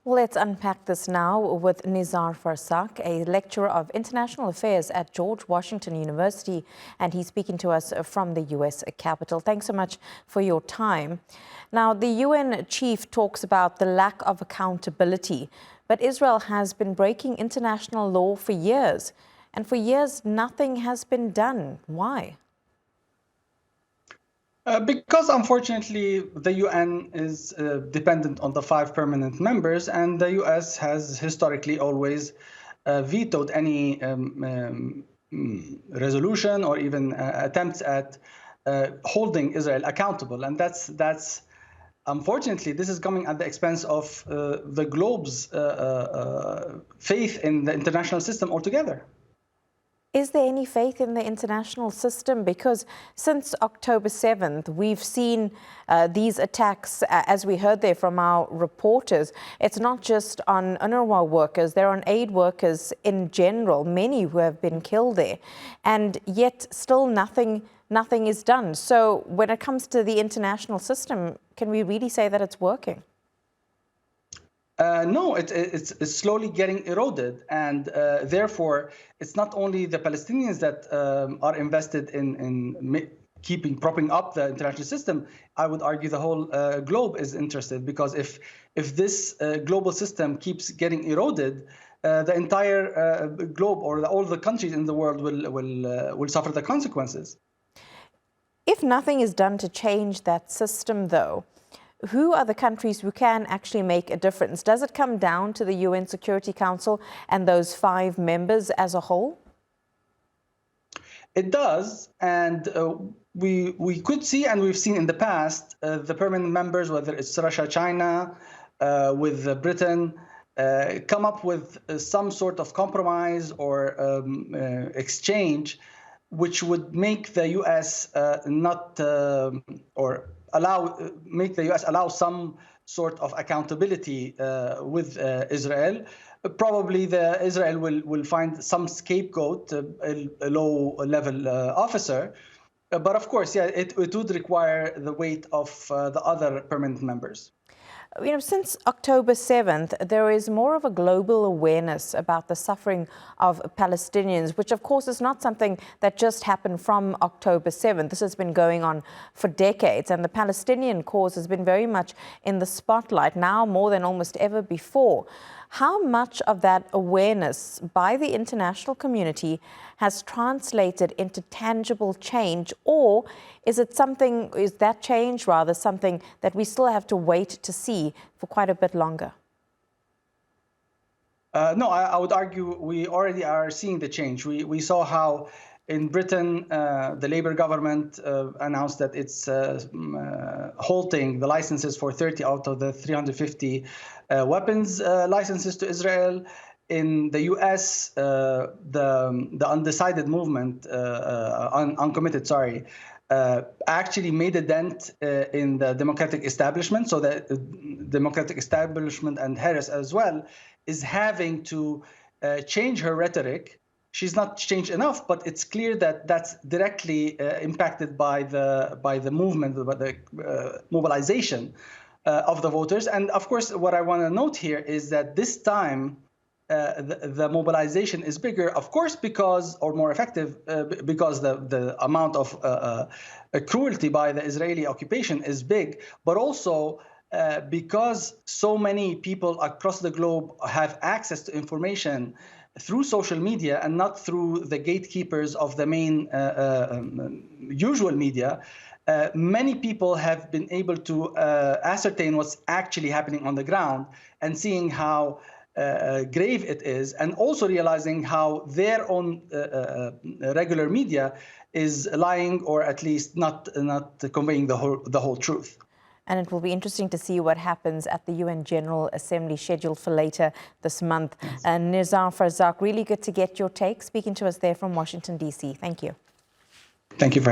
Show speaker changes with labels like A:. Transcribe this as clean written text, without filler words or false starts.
A: Well, let's unpack this now with Nizar Farsakh, a lecturer of international affairs at George Washington University, and he's speaking to us from the U.S. Capitol. Thanks so much for your time. Now, the UN chief talks about the lack of accountability, but Israel has been breaking international law for years, and for years nothing has been done. Why?
B: Because unfortunately, the UN is dependent on the 5 permanent members, and the US has historically always vetoed any resolution or even attempts at holding Israel accountable. And that's unfortunately, this is coming at the expense of the globe's faith in the international system altogether.
A: Is there any faith in the international system? Because since October 7th, we've seen these attacks, as we heard there from our reporters. It's not just on UNRWA workers, they're on aid workers in general, many who have been killed there. And yet still nothing is done. So when it comes to the international system, can we really say that it's working?
B: No, it's slowly getting eroded, and therefore it's not only the Palestinians that are invested in propping up the international system. I would argue the whole globe is interested, because if this global system keeps getting eroded, the entire globe, or all the countries in the world, will suffer the consequences.
A: If nothing is done to change that system, though, who are the countries who can actually make a difference? Does it come down to the UN Security Council and those 5 members as a whole?
B: It does, and we could see, and we've seen in the past, the permanent members, whether it's Russia, China, with Britain, come up with some sort of compromise or exchange, which would make the U.S. make the U.S. allow some sort of accountability with Israel. Probably Israel will find some scapegoat, a low-level officer. But of course, yeah, it would require the weight of the other permanent members.
A: You know, since October 7th, there is more of a global awareness about the suffering of Palestinians, which of course is not something that just happened from October 7th. This has been going on for decades, and the Palestinian cause has been very much in the spotlight now more than almost ever before. How much of that awareness by the international community has translated into tangible change, or is that change rather something that we still have to wait to see for quite a bit longer?
B: No, I would argue we already are seeing the change. We saw how in Britain, the Labour government announced that it's halting the licenses for 30 out of the 350 weapons licenses to Israel. In the US, the undecided movement, uncommitted, sorry, actually made a dent in the democratic establishment. So the democratic establishment, and Harris as well, is having to change her rhetoric. She's not changed enough, but it's clear that that's directly impacted by the movement, by the mobilization of the voters. And of course, what I want to note here is that this time the mobilization is bigger, of course, or more effective, because the amount of cruelty by the Israeli occupation is big, but also because so many people across the globe have access to information through social media and not through the gatekeepers of the main usual media. Many people have been able to ascertain what's actually happening on the ground, and seeing how grave it is, and also realizing how their own regular media is lying, or at least not conveying the whole truth.
A: And it will be interesting to see what happens at the UN General Assembly scheduled for later this month.
B: Yes.
A: And Nizar Farsakh, really good to get your take, speaking to us there from Washington, D.C. Thank you.
B: Thank you for